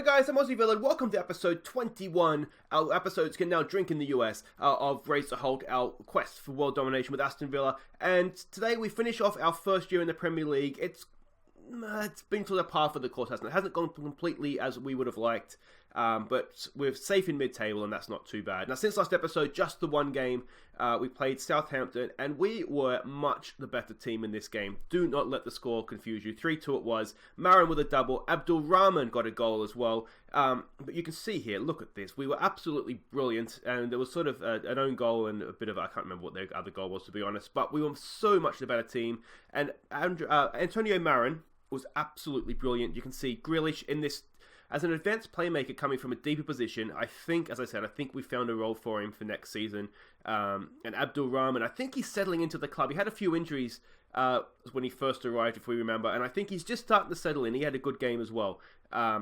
guys, I'm Aussie Villa. Welcome to episode 21. Our episodes can now drink in the US of Race to Holte, our quest for world domination with Aston Villa. And today we finish off our first year in the Premier League. It's been to the path of the course, hasn't it? It hasn't gone completely as we would have liked, but we're safe in mid-table, and that's not too bad. Now, since last episode, just the one game, we played Southampton, and we were much the better team in this game. Do not let the score confuse you. 3-2 it was. Marin with a double. Abdul Rahman got a goal as well. But you can see here, look at this. We were absolutely brilliant, and there was sort of an own goal and a bit of, I can't remember what their other goal was, to be honest, but we were so much the better team. And Antonio Marin was absolutely brilliant. You can see Grealish in this as an advanced playmaker coming from a deeper position. I think, as I said, I think we found a role for him for next season. And Abdul Rahman, I think he's settling into the club. He had a few injuries when he first arrived, if we remember, and I think he's just starting to settle in. He had a good game as well,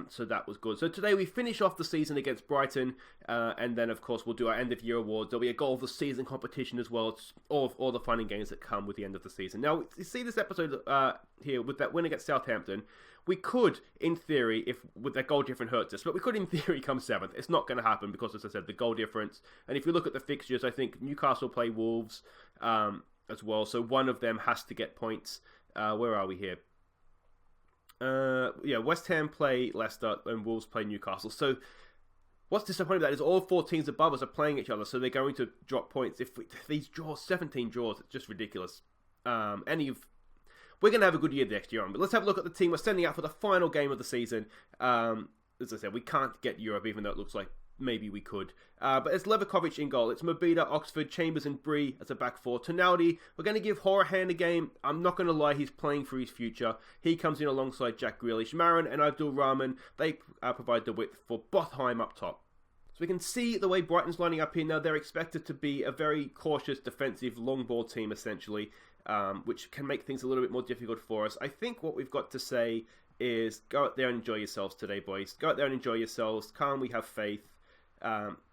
so that was good. So today we finish off the season against Brighton, and then of course we'll do our end of year awards. There'll be a goal of the season competition as well. It's all the fun and games that come with the end of the season. Now, you see this episode here with that win against Southampton. We could, in theory, if with that goal difference hurts us, but we could, in theory, come 7th. It's not going to happen because, as I said, the goal difference. And if you look at the fixtures, I think Newcastle play Wolves as well, so one of them has to get points. Where are we here? West Ham play Leicester and Wolves play Newcastle. So what's disappointing about that is all 4 teams above us are playing each other, so they're going to drop points. If these draws, 17 draws, it's just ridiculous. We're going to have a good year next year on. But let's have a look at the team we're sending out for the final game of the season. As I said, we can't get Europe, even though it looks like maybe we could. But it's Levakovic in goal. It's Mobida, Oxford, Chambers and Bree as a back four. Tonaldi, we're going to give Horahan a game. I'm not going to lie, he's playing for his future. He comes in alongside Jack Grealish. Marin and Abdul Rahman, they provide the width for Bothheim up top. So we can see the way Brighton's lining up here now. They're expected to be a very cautious, defensive, long ball team, essentially, which can make things a little bit more difficult for us. I think what we've got to say is go out there and enjoy yourselves today, boys. Go out there and enjoy yourselves. Calm, we have faith.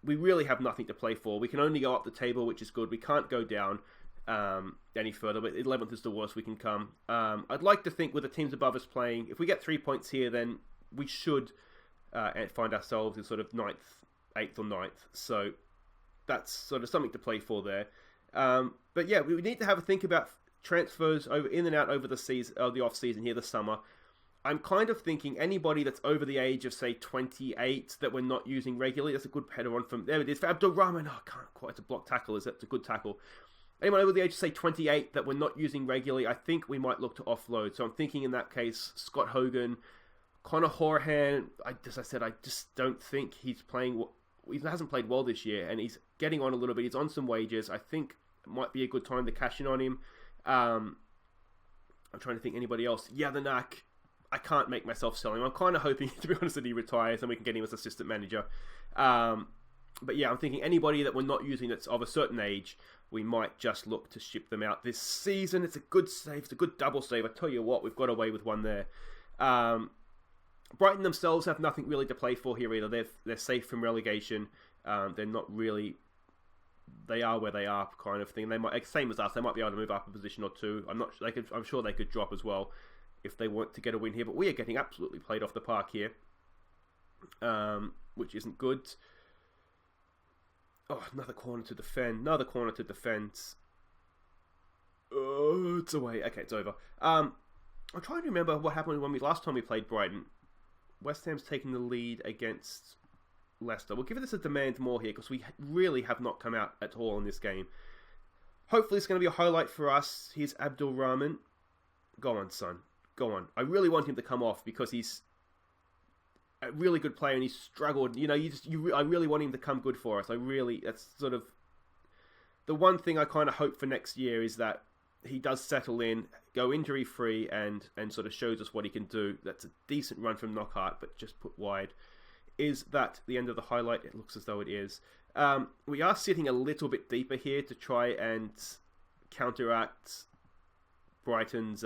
We really have nothing to play for. We can only go up the table, which is good. We can't go down any further, but 11th is the worst we can come. I'd like to think with the teams above us playing, if we get 3 points here, then we should find ourselves in sort of 9th, 8th or 9th. So that's sort of something to play for there. But yeah, we need to have a think about transfers in and out over the season, the off season here, the summer. I'm kind of thinking anybody that's over the age of, say, 28 that we're not using regularly. That's a good header on from there. It is for Abdul Rahman. Oh, I can't quite. It's a block tackle. It's a good tackle. Anyone over the age of, say, 28 that we're not using regularly, I think we might look to offload. So I'm thinking in that case, Scott Hogan, Connor Horahan. As I said, I just don't think he's playing. He hasn't played well this year, and he's getting on a little bit. He's on some wages. I think it might be a good time to cash in on him. I'm trying to think anybody else. Yadanak. I can't make myself sell him. I'm kind of hoping, to be honest, that he retires and we can get him as assistant manager. But yeah, I'm thinking anybody that we're not using that's of a certain age, we might just look to ship them out this season. It's a good save. It's a good double save. I tell you what, we've got away with one there. Brighton themselves have nothing really to play for here either. They're safe from relegation. They're not really... They are where they are, kind of thing. They might, same as us, they might be able to move up a position or two. I'm sure they could drop as well if they want to get a win here, but we are getting absolutely played off the park here, which isn't good. Oh, another corner to defend. Oh, it's away. Okay, it's over. I'm trying to remember what happened when last time we played Brighton. West Ham's taking the lead against Leicester. We'll give this a demand more here because we really have not come out at all in this game. Hopefully it's going to be a highlight for us. Here's Abdul Rahman. Go on, son. Go on. I really want him to come off because he's a really good player and he's struggled. You know, I really want him to come good for us. That's sort of the one thing I kind of hope for next year is that he does settle in, go injury free and sort of shows us what he can do. That's a decent run from Knockhart, but just put wide. Is that the end of the highlight? It looks as though it is. We are sitting a little bit deeper here to try and counteract Brighton's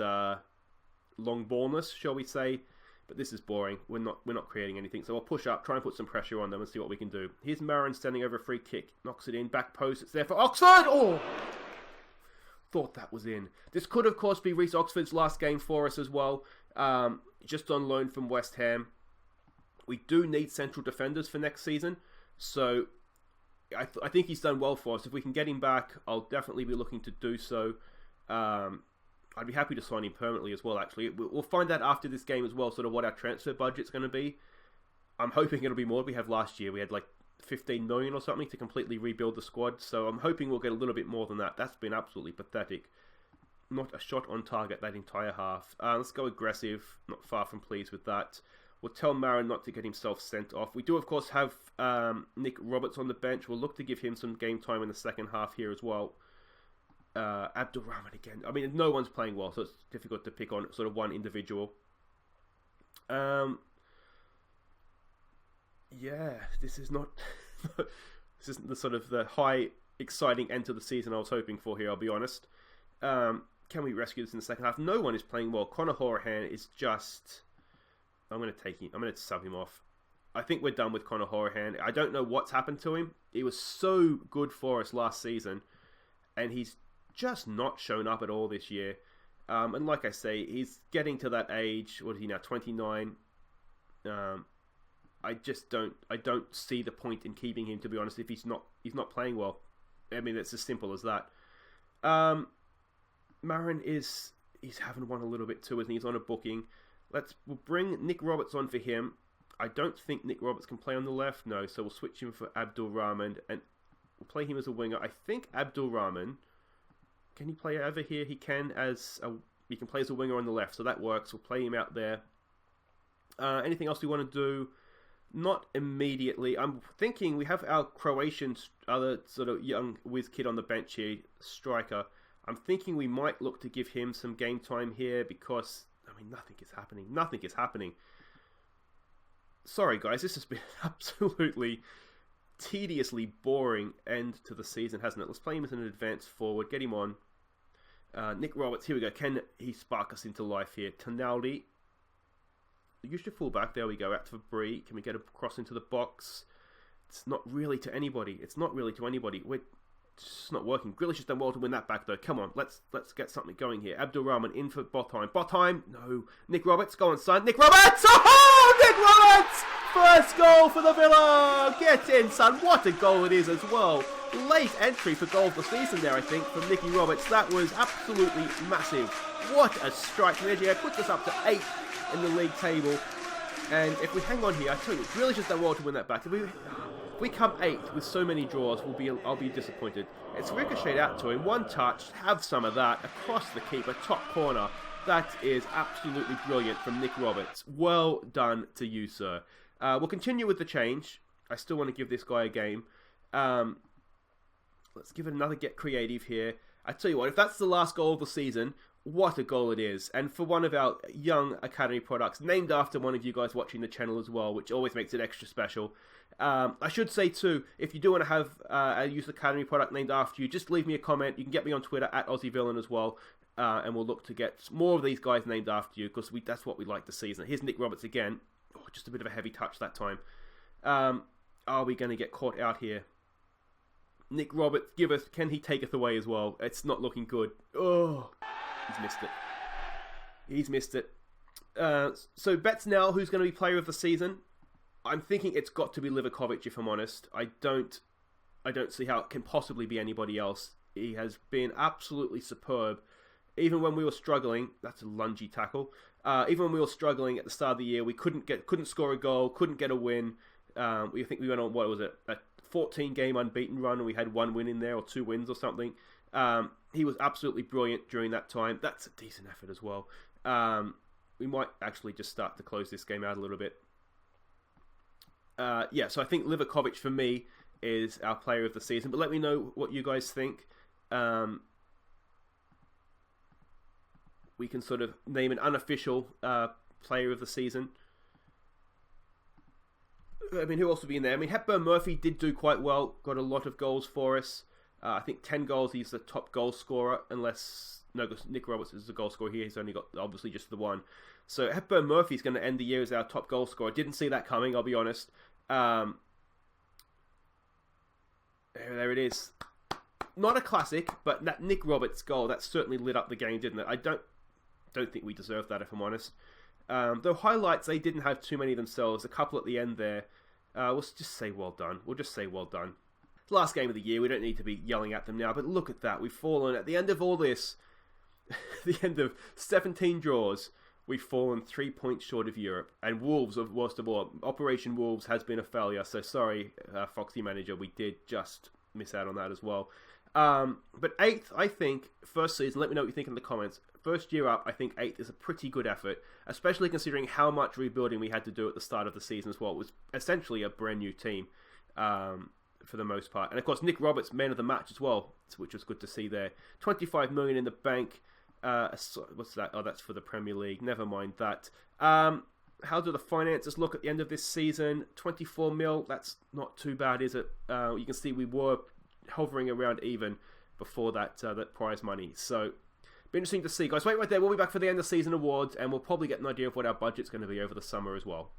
long ballness, shall we say, but this is boring. We're not creating anything, so I'll push up, try and put some pressure on them and see what we can do. Here's Marin standing over a free kick, knocks it in, back post, it's there for Oxford! Oh! Thought that was in. This could, of course, be Reece Oxford's last game for us as well, just on loan from West Ham. We do need central defenders for next season, so I think he's done well for us. If we can get him back, I'll definitely be looking to do so. I'd be happy to sign him permanently as well, actually. We'll find out after this game as well, sort of what our transfer budget's going to be. I'm hoping it'll be more than we had last year. We had like 15 million or something to completely rebuild the squad, so I'm hoping we'll get a little bit more than that. That's been absolutely pathetic. Not a shot on target that entire half. Let's go aggressive. Not far from pleased with that. We'll tell Marin not to get himself sent off. We do, of course, have Nick Roberts on the bench. We'll look to give him some game time in the second half here as well. Abdulrahman again. I mean, no one's playing well, so it's difficult to pick on sort of one individual. Yeah, this is not... this isn't the sort of the high, exciting end to the season I was hoping for here, I'll be honest. Can we rescue this in the second half? No one is playing well. Conor Horahan is just... I'm going to take him. I'm going to sub him off. I think we're done with Conor Horahan. I don't know what's happened to him. He was so good for us last season, and he's just not shown up at all this year. And like I say, he's getting to that age. What is he now? 29. I don't see the point in keeping him, to be honest, if he's not playing well. I mean, it's as simple as that. Marin he's having one a little bit too, isn't he? He's on a booking. We'll bring Nick Roberts on for him. I don't think Nick Roberts can play on the left, no, so we'll switch him for Abdulrahman, and we'll play him as a winger. I think Abdulrahman, can he play over here? He can he can play as a winger on the left, so that works. We'll play him out there. Anything else we want to do? Not immediately. I'm thinking we have our Croatian, other sort of young whiz kid on the bench here, striker. I'm thinking we might look to give him some game time here because, I mean, nothing is happening. Nothing is happening. Sorry, guys. This has been absolutely tediously boring end to the season, hasn't it? Let's play him as an advanced forward. Get him on. Nick Roberts. Here we go. Can he spark us into life here? Tonaldi. Use your fullback. There we go. Out for Bree. Can we get a cross into the box? It's not really to anybody. It's not really to anybody. It's just not working. Grealish has done well to win that back, though. Come on, let's get something going here. Abdulrahman in for Botheim. Botheim, no. Nick Roberts, go on, son. Nick Roberts! Oh, Nick Roberts! First goal for the Villa! Get in, son. What a goal it is as well. Late entry for goal of the season there, I think, from Nicky Roberts. That was absolutely massive. What a strike. It puts us up to 8th in the league table. And if we hang on here, I tell you, Grealish has done well to win that back. If we come 8th with so many draws, I'll be disappointed. It's ricocheted out to him. One touch, have some of that, across the keeper, top corner. That is absolutely brilliant from Nick Roberts. Well done to you, sir. We'll continue with the change. I still want to give this guy a game. Let's give it another get creative here. I tell you what, if that's the last goal of the season, what a goal it is. And for one of our young Academy products, named after one of you guys watching the channel as well, which always makes it extra special. I should say too, if you do want to have a Youth Academy product named after you, just leave me a comment. You can get me on Twitter at AussieVillain as well, and we'll look to get more of these guys named after you, because that's what we like to see. So here's Nick Roberts again. Oh, just a bit of a heavy touch that time. Are we going to get caught out here? Nick Roberts, can he take us away as well? It's not looking good. Oh, he's missed it. He's missed it. So bets now, who's going to be player of the season? I'm thinking it's got to be Livakovic, if I'm honest. I don't see how it can possibly be anybody else. He has been absolutely superb. Even when we were struggling, that's a lungy tackle. Even when we were struggling at the start of the year, we couldn't score a goal, couldn't get a win. We think we went on, what was it, a 14-game unbeaten run, and we had 1 win in there, or 2 wins or something. He was absolutely brilliant during that time. That's a decent effort as well. We might actually just start to close this game out a little bit. So I think Livakovic for me is our player of the season. But let me know what you guys think. We can sort of name an unofficial player of the season. I mean, who else would be in there? I mean, Hepburn Murphy did do quite well. Got a lot of goals for us. I think 10 goals. He's the top goal scorer. Because Nick Roberts is the goal scorer here. He's only got, obviously, just the 1. So Hepburn Murphy's going to end the year as our top goal scorer. Didn't see that coming, I'll be honest. There it is. Not a classic, but that Nick Roberts goal, that certainly lit up the game, didn't it? I don't think we deserved that, if I'm honest. Though highlights, they didn't have too many themselves. A couple at the end there. We'll just say well done. We'll just say well done. It's the last game of the year. We don't need to be yelling at them now. But look at that. We've fallen at the end of all this. The end of 17 draws. We've fallen 3 points short of Europe. And Wolves, worst of all, Operation Wolves has been a failure. So sorry, Foxy manager, we did just miss out on that as well. But 8th, I think, first season, let me know what you think in the comments. First year up, I think 8th is a pretty good effort, especially considering how much rebuilding we had to do at the start of the season as well. It was essentially a brand new team for the most part. And of course, Nick Roberts, man of the match as well, which was good to see there. 25 million in the bank. What's that? Oh, that's for the Premier League. Never mind that. How do the finances look at the end of this season? 24 mil. That's not too bad, is it? You can see we were hovering around even before that prize money. So, be interesting to see, guys. Wait right there. We'll be back for the end of season awards, and we'll probably get an idea of what our budget's going to be over the summer as well.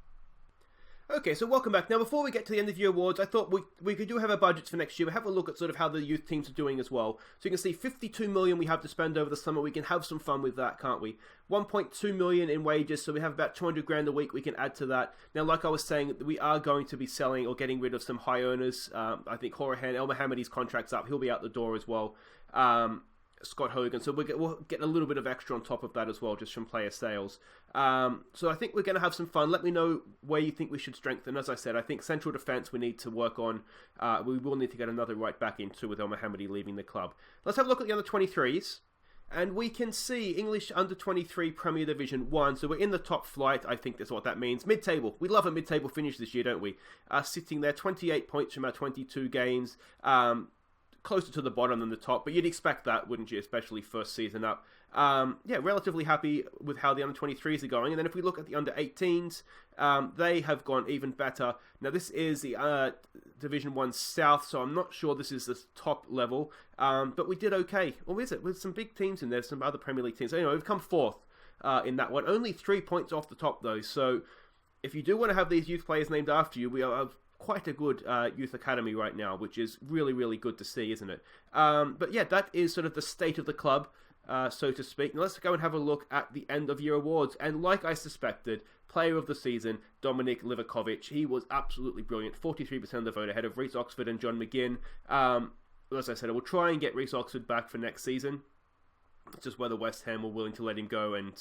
Okay, so welcome back. Now, before we get to the end of year awards, I thought we could have our budgets for next year. We have a look at sort of how the youth teams are doing as well. So you can see 52 million we have to spend over the summer. We can have some fun with that, can't we? 1.2 million in wages, so we have about 200 grand a week we can add to that. Now, like I was saying, we are going to be selling or getting rid of some high earners. I think Horahan, El Mohammedi's contract's up. He'll be out the door as well. Scott Hogan, so we'll get a little bit of extra on top of that as well, just from player sales. So I think we're going to have some fun. Let me know where you think we should strengthen. As I said, I think central defence we need to work on. We will need to get another right back into with El Mohammedi leaving the club. Let's have a look at the under-23s. And we can see English under-23 Premier Division 1. So we're in the top flight. I think that's what that means. Mid-table. We love a mid-table finish this year, don't we? Sitting there, 28 points from our 22 games. Closer to the bottom than the top, but you'd expect that, wouldn't you? Especially first season up. Yeah, relatively happy with how the under-23s are going. And then if we look at the under-18s, they have gone even better. Now, this is the Division 1 South, so I'm not sure this is the top level, but we did okay. Or is it? With some big teams in there, some other Premier League teams. So, anyway, we've come 4th in that one. Only 3 points off the top, though. So, if you do want to have these youth players named after you, we are quite a good youth academy right now, which is really, really good to see, isn't it? But yeah, that is sort of the state of the club, so to speak. Now let's go and have a look at the end of year awards. And like I suspected, player of the season, Dominik Livakovic. He was absolutely brilliant. 43% of the vote, ahead of Reece Oxford and John McGinn. As I said, I will try and get Reece Oxford back for next season. It's just whether West Ham were willing to let him go, and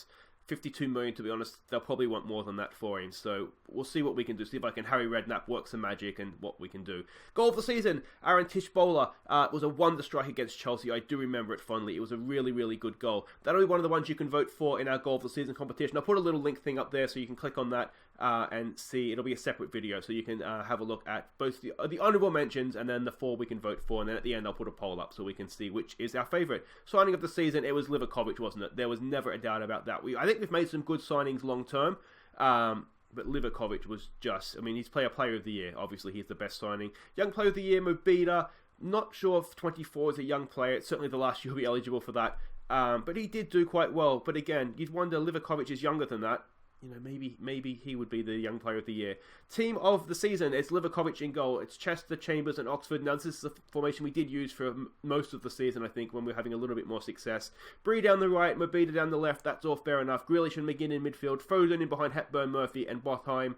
52 million, to be honest, they'll probably want more than that for him. So we'll see what we can do. See if I can Harry Redknapp work some magic and what we can do. Goal of the season, Aaron Tish-Bowler was a wonder strike against Chelsea. I do remember it fondly. It was a really, really good goal. That'll be one of the ones you can vote for in our goal of the season competition. I'll put a little link thing up there so you can click on that and see. It'll be a separate video, so you can have a look at both the honourable mentions and then the 4 we can vote for. And then at the end, I'll put a poll up so we can see which is our favourite. Signing of the season, it was Livakovic, wasn't it? There was never a doubt about that. I think we've made some good signings long term, but Livakovic was just, I mean, he's player of the year. Obviously, he's the best signing. Young player of the year, Mobida. Not sure if 24 is a young player. It's certainly the last year he'll be eligible for that. But he did do quite well. But again, you'd wonder, Livakovic is younger than that. You know, maybe he would be the young player of the year. Team of the season, it's Livakovic in goal. It's Chester, Chambers and Oxford. Now, this is the formation we did use for most of the season, I think, when we were having a little bit more success. Bree down the right, Mobida down the left. That's all fair enough. Grealish and McGinn in midfield. Foden in behind Hepburn, Murphy and Bothheim.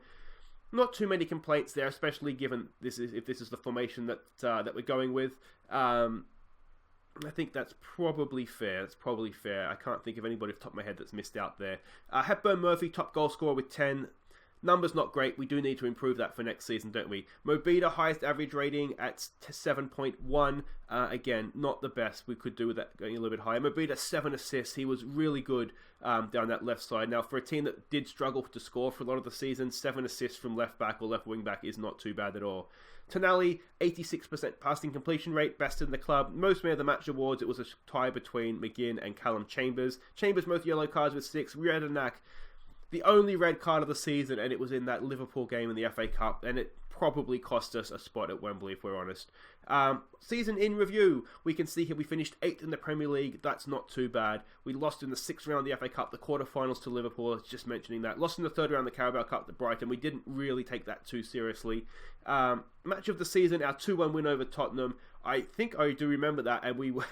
Not too many complaints there, especially given if this is the formation that we're going with. I think that's probably fair. I can't think of anybody off the top of my head that's missed out there. Hepburn Murphy, top goal scorer with 10. Numbers not great. We do need to improve that for next season, don't we? Mobida, highest average rating at 7.1. Again, not the best. We could do with that going a little bit higher. Mobida, 7 assists. He was really good down that left side. Now, for a team that did struggle to score for a lot of the season, 7 assists from left back or left wing back is not too bad at all. Tonali, 86% passing completion rate, best in the club. Most man of the match awards, it was a tie between McGinn and Callum Chambers. Chambers, most yellow cards with 6. Redknapp, the only red card of the season, and it was in that Liverpool game in the FA Cup, and it probably cost us a spot at Wembley, if we're honest. Season in review, we can see here we finished 8th in the Premier League. That's not too bad. We lost in the 6th round of the FA Cup, the quarterfinals to Liverpool. I was just mentioning that. Lost in the 3rd round of the Carabao Cup to Brighton. We didn't really take that too seriously. Match of the season, our 2-1 win over Tottenham. I think I do remember that, and we were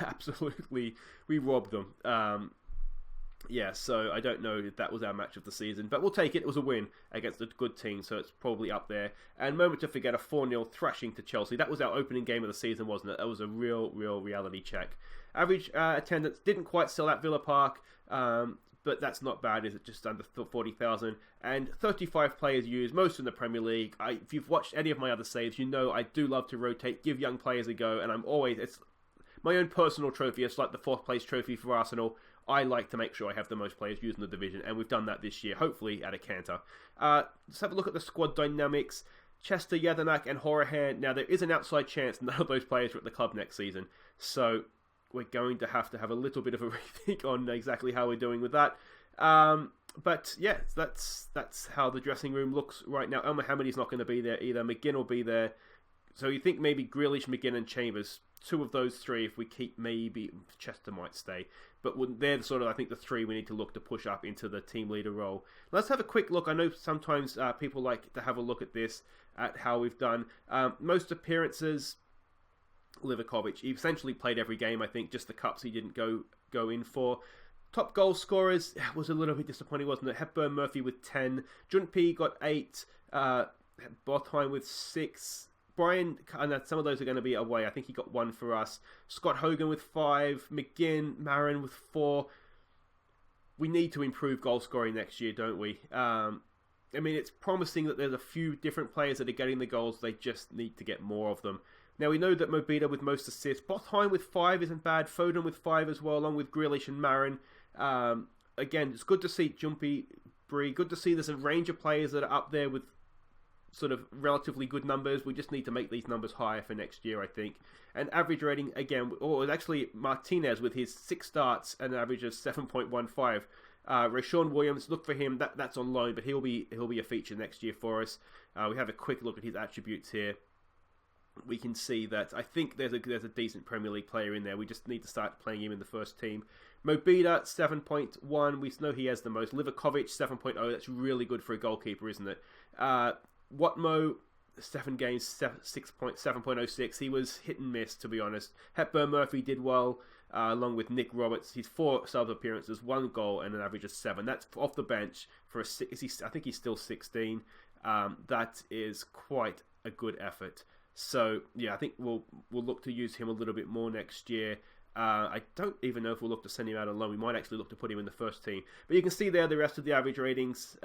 we robbed them. Yeah, so I don't know if that was our match of the season, but we'll take it. It was a win against a good team, so it's probably up there. And moment to forget, a 4-0 thrashing to Chelsea. That was our opening game of the season, wasn't it? That was a real reality check. Average attendance didn't quite sell out Villa Park, but that's not bad, is it? Just under 40,000. And 35 players used, most in the Premier League. If you've watched any of my other saves, you know I do love to rotate, give young players a go, and it's my own personal trophy. It's like the 4th place trophy for Arsenal. I like to make sure I have the most players used in the division, and we've done that this year, hopefully at a canter. Let's have a look at the squad dynamics. Chester, Jedinak, and Horahan. Now, there is an outside chance none of those players are at the club next season, so we're going to have a little bit of a rethink on exactly how we're doing with that. But yeah, that's how the dressing room looks right now. El Mohammedi's not going to be there either. McGinn will be there. So you think maybe Grealish, McGinn, and Chambers, 2 of those 3, if we keep, maybe Chester might stay. But they're sort of, I think, the 3 we need to look to push up into the team leader role. Let's have a quick look. I know sometimes people like to have a look at this, at how we've done. Most appearances, Livakovic. He essentially played every game, I think, just the cups he didn't go in for. Top goal scorers was a little bit disappointing, wasn't it? Hepburn Murphy with 10. Junpi got 8. Botheim with 6. Brian, and some of those are going to be away. I think he got 1 for us. Scott Hogan with 5. McGinn, Marin with 4. We need to improve goal scoring next year, don't we? I mean, it's promising that there's a few different players that are getting the goals. They just need to get more of them. Now, we know that Mobita with most assists. Botheim with 5 isn't bad. Foden with 5 as well, along with Grealish and Marin. Again, it's good to see Jumpy, Bree. Good to see there's a range of players that are up there with sort of relatively good numbers. We just need to make these numbers higher for next year, I think. And average rating, again, it's actually Martinez with his 6 starts and an average of 7.15. Rashawn Williams, look for him. That's on loan, but he'll be a feature next year for us. We have a quick look at his attributes here. We can see that I think there's a decent Premier League player in there. We just need to start playing him in the first team. Mobita, 7.1. We know he has the most. Livakovic, 7.0. That's really good for a goalkeeper, isn't it? Watmo, 7 games, 7.06. He was hit and miss, to be honest. Hepburn Murphy did well, along with Nick Roberts. He's 4 sub appearances, 1 goal, and an average of 7. That's off the bench for a 6. I think he's still 16. That is quite a good effort. So yeah, I think we'll look to use him a little bit more next year. I don't even know if we'll look to send him out on loan. We might actually look to put him in the first team. But you can see there the rest of the average ratings.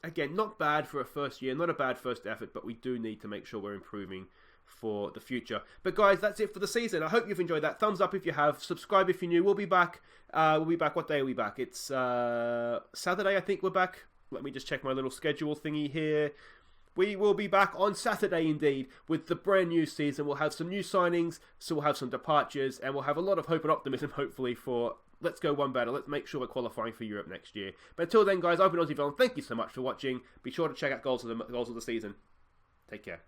Again, not bad for a first year, not a bad first effort, but we do need to make sure we're improving for the future. But guys, that's it for the season. I hope you've enjoyed that. Thumbs up if you have. Subscribe if you're new. We'll be back. What day are we back? It's Saturday, I think we're back. Let me just check my little schedule thingy here. We will be back on Saturday indeed with the brand new season. We'll have some new signings, so we'll have some departures, and we'll have a lot of hope and optimism, hopefully, for let's go one better. Let's make sure we're qualifying for Europe next year. But until then, guys, I've been Aussie Villa. Thank you so much for watching. Be sure to check out goals of the season. Take care.